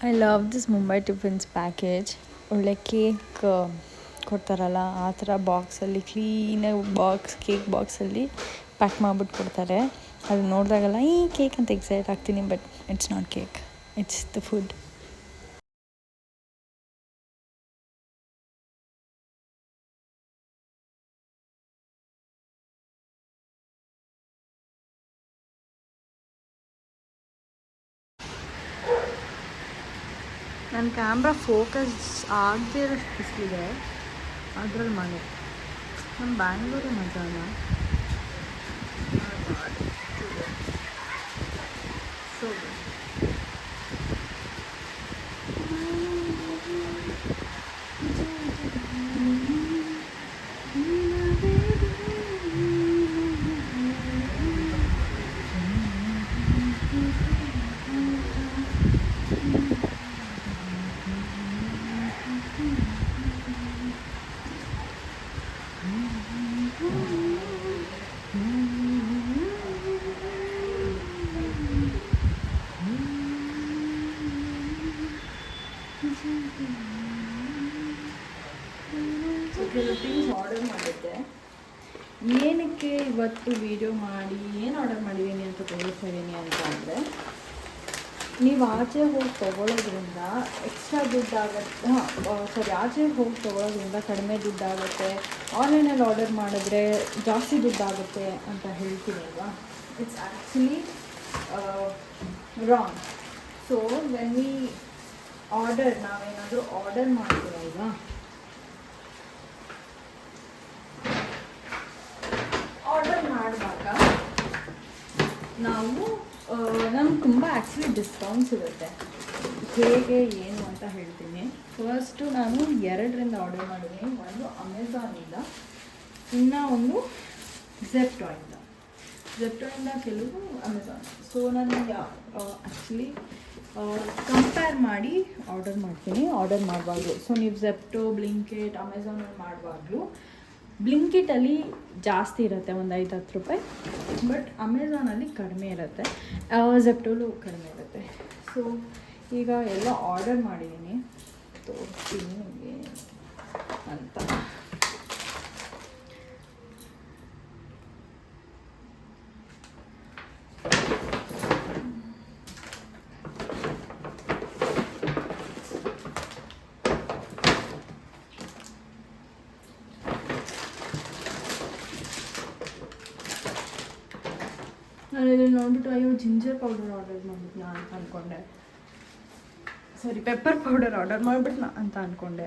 I love this Mumbai tiffins package. ಒಳ್ಳೆ cake ಕೊಡ್ತಾರಲ್ಲ ಆ ಥರ ಬಾಕ್ಸಲ್ಲಿ ಕ್ಲೀನಾಗಿ ಕೇಕ್ ಬಾಕ್ಸಲ್ಲಿ ಪ್ಯಾಕ್ ಮಾಡಿಬಿಟ್ಟು ಕೊಡ್ತಾರೆ. ಅದು ನೋಡಿದಾಗೆಲ್ಲ ಈ ಕೇಕ್ ಅಂತ ಎಕ್ಸೈಟ್ ಆಗ್ತೀನಿ, but it's not cake, it's the food. ನನ್ನ ಕ್ಯಾಮ್ರಾ ಫೋಕಸ್ ಆಗದೇ ಇರೋಷ್ಟು ಬಿಸಿಲಿದೆ, ಅದ್ರಲ್ಲಿ ಮಾಡಿ ನಮ್ಮ ಬ್ಯಾಂಗ್ಳೂರೇ ಮಜಾ ಅಲ್ಲ. ಸೊ ಥಿಂಗ್ಸ್ ಆರ್ಡರ್ ಮಾಡಿದ್ದೆ. ಏನಕ್ಕೆ ಇವತ್ತು ವೀಡಿಯೋ ಮಾಡಿ ಏನು ಆರ್ಡರ್ ಮಾಡಿದ್ದೀನಿ ಅಂತ ತೋರಿಸ್ತಾ ಇದ್ದೀನಿ ಅಂತ ಅಂದರೆ, ನೀವು ಆಚೆ ಹೋಗಿ ತೊಗೊಳೋದ್ರಿಂದ ಎಕ್ಸ್ಟ್ರಾ ದುಡ್ಡಾಗುತ್ತೆ. ಆಚೆ ಹೋಗಿ ತೊಗೊಳೋದ್ರಿಂದ ಕಡಿಮೆ ದುಡ್ಡಾಗುತ್ತೆ, ಆನ್ಲೈನಲ್ಲಿ ಆರ್ಡರ್ ಮಾಡಿದ್ರೆ ಜಾಸ್ತಿ ದುಡ್ಡಾಗುತ್ತೆ ಅಂತ ಹೇಳ್ತೀನಿ ಅಲ್ವಾ. It's actually wrong. So when we ನಾವೇನಾದರೂ ಆರ್ಡರ್ ಮಾಡ್ತೀವಲ್ವಾ, ಆರ್ಡರ್ ಮಾಡುವಾಗ ನಾವು ನಮ್ಗೆ ತುಂಬ ಆ್ಯಕ್ಚುಲಿ ಡಿಸ್ಕೌಂಟ್ಸ್ ಇರುತ್ತೆ. ಹೇಗೆ ಏನು ಅಂತ ಹೇಳ್ತೀನಿ. ಫಸ್ಟು ನಾನು 2ರಿಂದ ಆರ್ಡರ್ ಮಾಡಿದ್ದೀನಿ. ಒಂದು ಅಮೆಝಾನಿಂದ, ಇನ್ನೂ ಒಂದು ಝೆಪ್ಟೋಯಿಂದ. ಕೆಲವು ಅಮೆಝಾನ್. ಸೊ ನಾನು ಆ್ಯಕ್ಚುಲಿ ಕಂಪೇರ್ ಮಾಡಿ ಆರ್ಡರ್ ಮಾಡ್ತೀನಿ ಆರ್ಡರ್ ಮಾಡುವಾಗಲೂ. ಸೊ ನೀವು ಝೆಪ್ಟೋ, ಬ್ಲಿಂಕಿಟ್, ಅಮೆಝಾನಲ್ಲಿ ಮಾಡುವಾಗಲೂ ಬ್ಲಿಂಕಿಟಲ್ಲಿ ಜಾಸ್ತಿ ಇರುತ್ತೆ, ಒಂದು 5-10 ರೂಪಾಯಿ. ಬಟ್ ಅಮೆಝಾನಲ್ಲಿ ಕಡಿಮೆ ಇರುತ್ತೆ, ಝೆಪ್ಟೋಲು ಕಡಿಮೆ ಇರುತ್ತೆ. ಸೊ ಈಗ ಎಲ್ಲ ಆರ್ಡರ್ ಮಾಡಿದ್ದೀನಿ, ತೋರಿಸ್ತೀನಿ ನಿಮಗೆ ಅಂತ. ನಾನು ಇದನ್ನು ನೋಡ್ಬಿಟ್ಟು ಅಯ್ಯೋ ಜಿಂಜರ್ ಪೌಡರ್ ಆರ್ಡರ್ ಮಾಡಿಬಿಟ್ನಾ ಅಂತ ಅಂದ್ಕೊಂಡೆ. ಪೆಪ್ಪರ್ ಪೌಡರ್ ಆರ್ಡರ್ ಮಾಡಿಬಿಟ್ನಾ ಅಂತ ಅಂದ್ಕೊಂಡೆ.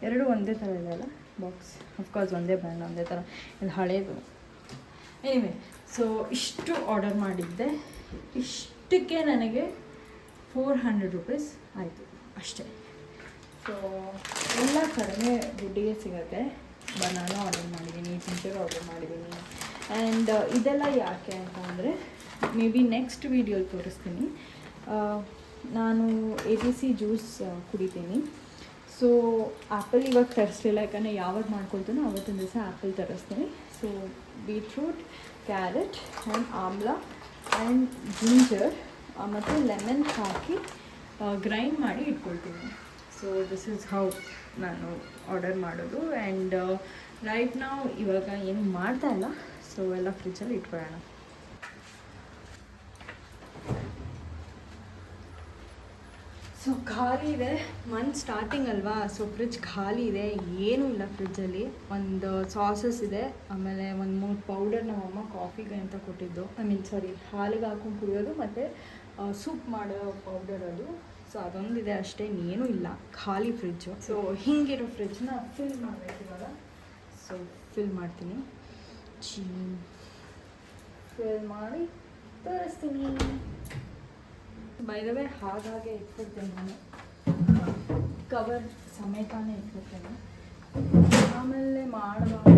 ಎರಡು ಒಂದೇ ಥರ ಇದೆ ಅಲ್ಲ ಬಾಕ್ಸ್. ಅಫ್ಕೋರ್ಸ್ ಒಂದೇ ಬ್ರ್ಯಾಂಡ್, ಒಂದೇ ಥರ. ಇದು ಹಳೇದು. ಎನಿವೆ, ಸೊ ಇಷ್ಟು ಆರ್ಡರ್ ಮಾಡಿದ್ದೆ. ಇಷ್ಟಕ್ಕೆ ನನಗೆ 400 ರೂಪೀಸ್ ಆಯಿತು ಅಷ್ಟೇ. ಸೊ ಎಲ್ಲ ಕಡಿಮೆ ದುಡ್ಡಿಗೆ ಸಿಗುತ್ತೆ. ಬನಾನ ಆರ್ಡರ್ ಮಾಡಿದ್ದೀನಿ, ಜಿಂಜರ್ ಆರ್ಡರ್ ಮಾಡಿದ್ದೀನಿ. ಆ್ಯಂಡ್ ಇದೆಲ್ಲ ಯಾಕೆ ಅಂತ ಅಂದರೆ, ಮೇ ಬಿ ನೆಕ್ಸ್ಟ್ ವೀಡಿಯೋಲಿ ತೋರಿಸ್ತೀನಿ. ನಾನು ABC ಜ್ಯೂಸ್ ಕುಡಿತೀನಿ. ಸೊ ಆ್ಯಪಲ್ ಇವಾಗ ತರಿಸ್ಲಿಲ್ಲ, ಯಾಕಂದರೆ ಯಾವಾಗ ಮಾಡ್ಕೊಳ್ತೀನೋ ಆವತ್ತಿನ ದಿವಸ ಆ್ಯಪಲ್ ತರಿಸ್ತೀನಿ. So beetroot, carrot and amla and ginger ಮತ್ತು ಲೆಮನ್ ಹಾಕಿ ಗ್ರೈಂಡ್ ಮಾಡಿ ಇಟ್ಕೊಳ್ತೀನಿ. ಸೊ ದಿಸ್ ಈಸ್ ಹೌ ನಾನು ಆರ್ಡರ್ ಮಾಡೋದು. ಆ್ಯಂಡ್ ರೈಟ್ ನಾವು ಇವಾಗ ಏನು ಮಾಡ್ತಾ ಇಲ್ಲ, ಸೊ ಎಲ್ಲ ಫ್ರಿಜ್ಜಲ್ಲಿ ಇಟ್ಕೊಳ್ಳೋಣ. ಸೊ ಖಾಲಿ ಇದೆ, ಮಂತ್ ಸ್ಟಾರ್ಟಿಂಗ್ ಅಲ್ವಾ. ಸೊ ಫ್ರಿಜ್ ಖಾಲಿ ಇದೆ, ಏನೂ ಇಲ್ಲ ಫ್ರಿಜ್ಜಲ್ಲಿ. ಒಂದು ಸಾಸಸ್ ಇದೆ, ಆಮೇಲೆ ಒಂದು 3 ಪೌಡರ್ ನಮ್ಮಮ್ಮ ಕಾಫಿಗೆ ಅಂತ ಕೊಟ್ಟಿದ್ದು. ಹಾಲಿಗೆ ಹಾಕೊಂಡು ಕುಡಿಯೋದು, ಮತ್ತು ಸೂಪ್ ಮಾಡೋ ಪೌಡರ್ ಅದು. ಸೊ ಅದೊಂದಿದೆ ಅಷ್ಟೇ, ಏನೂ ಇಲ್ಲ, ಖಾಲಿ ಫ್ರಿಜ್ಜು. ಸೊ ಹಿಂಗಿರೋ ಫ್ರಿಜ್ನ ಫಿಲ್ ಮಾಡಬೇಕು ಇವಾಗ. ಸೊ ಫಿಲ್ ಮಾಡ್ತೀನಿ, ಫಿಲ್ ಮಾಡಿ ತೋರಿಸ್ತೀನಿ. ಬೈ ದ ವೇ ಹಾಗೆ ಇಟ್ಬಿಡ್ತೇನೆ ನಾನು, ಕವರ್ ಸಮೇತನೇ ಇಟ್ಬಿಡ್ತೇನೆ. ಆಮೇಲೆ ಮಾಡುವಾಗ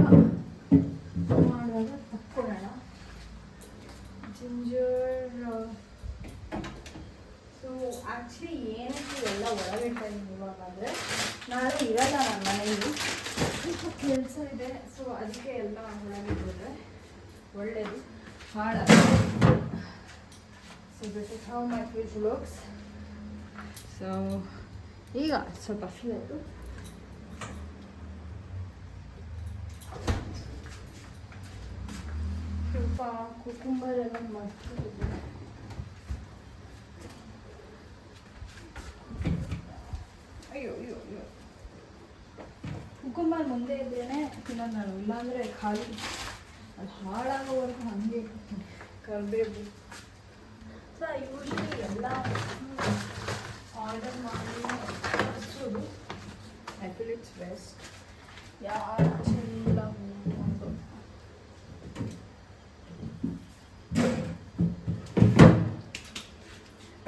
ತಕ್ಕೊಳ್ಳೋಣ. ಜಿಂಜರ್. ಸೊ ಆ್ಯಕ್ಚುಲಿ ಏನಕ್ಕೆ ಎಲ್ಲ ಒಳಗಿಡ್ತಾ ಇದ್ದೀನಿ ಇವಾಗ ಅಂದರೆ, ನಾಳೆ ಇರಲ್ಲ ನನ್ನ ಮನೆಯಲ್ಲಿ, ಕೆಲಸ ಇದೆ. ಸೊ ಅದಕ್ಕೆ ಎಲ್ಲ ಒಳಗಿಟ್ಟಿದ್ರೆ ಒಳ್ಳೆಯದು, ಹಾಳಾಗುತ್ತೆ. So this is how my fridge looks. So ಈಗ ಸ್ವಲ್ಪ ಫ್ರೀ ಆಯಿತು. ಸ್ವಲ್ಪ ಕುಕುಂಬರ್ ಎಲ್ಲ ಮಾಡ್ತಿದ್ದೆ. ಅಯ್ಯೋ ಅಯ್ಯೋ ಅಯ್ಯೋ, ಕುಕುಂಬರ್ ಮುಂದೆ ಇದ್ರೇ ತಿನ್ನೋದು ನಾನು, ಇಲ್ಲಾಂದರೆ ಖಾಲಿ ಅದು ಹಾಳಾಗೋವರೆಗೂ ಹಾಗೆ ಇರ್ತೀನಿ. ಕರಿಬೇವು ಸೊ ಯೂಶ್ವಲಿ ಎಲ್ಲ ಆರ್ಡರ್ ಮಾಡಿ ಹಚ್ಚೋದು. I feel it's best. ಯಾರು ಚೆಲ್ಲ ಒಂದು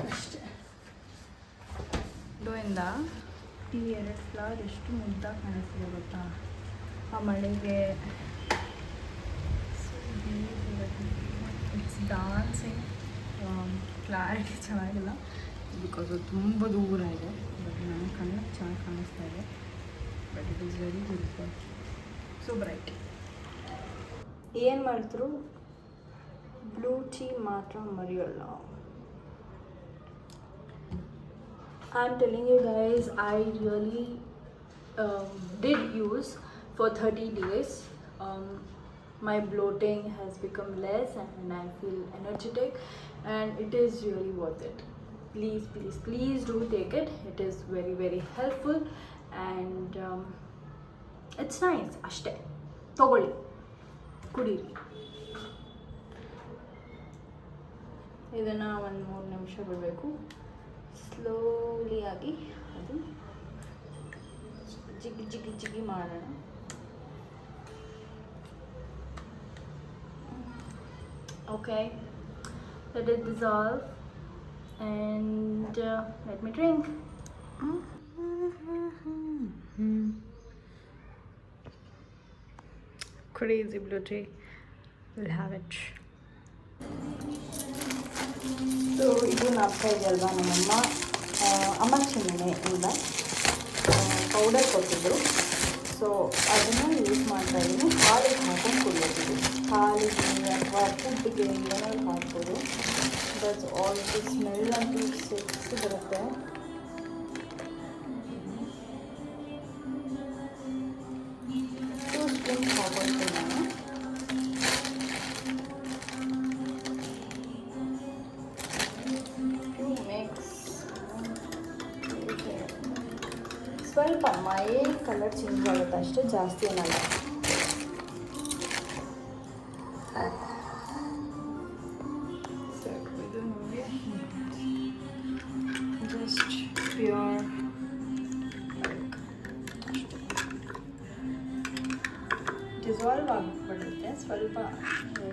ಅಷ್ಟೇ. ಇಂದ ಈ 2 ಫ್ಲವರ್ ಎಷ್ಟು ಮುದ್ದಾಗಿ ಕಾಣಿಸ್ತಿದೆ ಗೊತ್ತಾ ಆ ಮಳೆಗೆ. It's dancing. ಕ್ಲಾರಿಟಿ ಚೆನ್ನಾಗಿಲ್ಲ ಬಿಕಾಸ್ ಅದು ತುಂಬ ದೂರ ಇದೆ. ಬಟ್ ನನ್ನ ಕಣ್ಣಿಗೆ ಚೆನ್ನಾಗಿ ಕಾಣಿಸ್ತಾ ಇದೆ. But it is very beautiful, so bright. ಏನು ಮಾಡಿದ್ರು ಬ್ಲೂ ಟೀ ಮಾತ್ರ ಮರೆಯೋಲ್ಲ. I'm telling you guys, I really did use for 30 days. My bloating has become less and I feel energetic and it is really worth it. Please, please, please do take it. It is very, very helpful and it's nice. Ashte. Togoli. Kudiri. ಇದನ್ನು 1-3 ನಿಮಿಷ ಬಿಡಬೇಕು. Slowly ಆಗಿ ಅದು ಜಿಗಿ ಜಿಗಿ ಜಿಗಿ ಮಾಡೋಣ. Okay, let it dissolve and let me drink. Crazy blue tea. We'll have it. So ಇದು ನಾಪ್ತಾ ಇದೆಯಲ್ವಾ, ನಮ್ಮಮ್ಮ ಅಮರ್ಚಿನೆಯಿಂದ ಪೌಡರ್ ಕೊಟ್ಟಿದ್ರು. ಸೊ ಅದನ್ನು ಯೂಸ್ ಮಾಡ್ತಾ ಇದ್ದೀನಿ. ಹಾಲಿಗೆ ಹಾಕೊಂಡು ಕುಡಿಯೋದು, ಹಾಲಿಗೆ ಅಥವಾ ಫುಡ್ಗೆ ಏನಾದ್ರು ಹಾಕ್ಬೋದು. That's all. ದಿ ಸ್ಮೆಲ್ ಅಂತೂ ಸಿಕ್ಸಿ ಬರುತ್ತೆ. ಟೂ ಸ್ಪೂನ್ ಹಾಕೊಳ್ತೀನಿ ನಾನು. ಸ್ವಲ್ಪ ಮೈ ಕಲರ್ ಚೇಂಜ್ ಆಗುತ್ತೆ ಅಷ್ಟೇ, ಜಾಸ್ತಿ ಏನಲ್ಲ. ಇದು ನೋಡಿ ಜಸ್ಟ್ ಪ್ಯೂರ್ ಡಿಸಾಲ್ವ್ ಆಗಿಬಿಡುತ್ತೆ ಸ್ವಲ್ಪ ಅಷ್ಟೇ.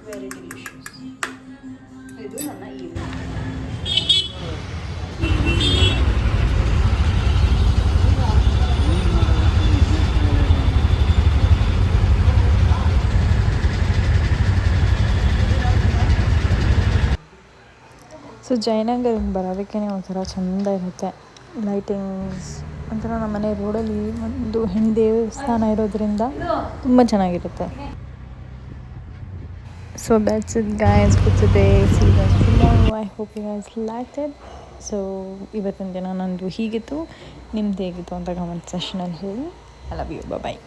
Very delicious. ಇದು ನನ್ನ ಈವ್ನಿಂಗ್. ಸೊ ಜಯನಗರಿಗೆ ಬರೋದಕ್ಕೇ ಒಂಥರ ಚೆಂದ ಇರುತ್ತೆ. ಲೈಟಿಂಗ್ಸ್ ಒಂಥರ ನಮ್ಮನೆ ರೋಡಲ್ಲಿ ಒಂದು ಹೆಣ್ಣು ದೇವಸ್ಥಾನ ಇರೋದ್ರಿಂದ ತುಂಬ ಚೆನ್ನಾಗಿರುತ್ತೆ. So that's it guys for today. See you guys tomorrow. I hope you guys liked it. So ಇವತ್ತಿನ ದಿನ ನಂದು ಹೀಗಿತ್ತು, ನಿಮ್ದು ಹೇಗಿತ್ತು ಅಂತ ಕಮೆಂಟ್ ಸೆಕ್ಷನಲ್ಲಿ ಹೇಳಿ. I love you. Bye bye.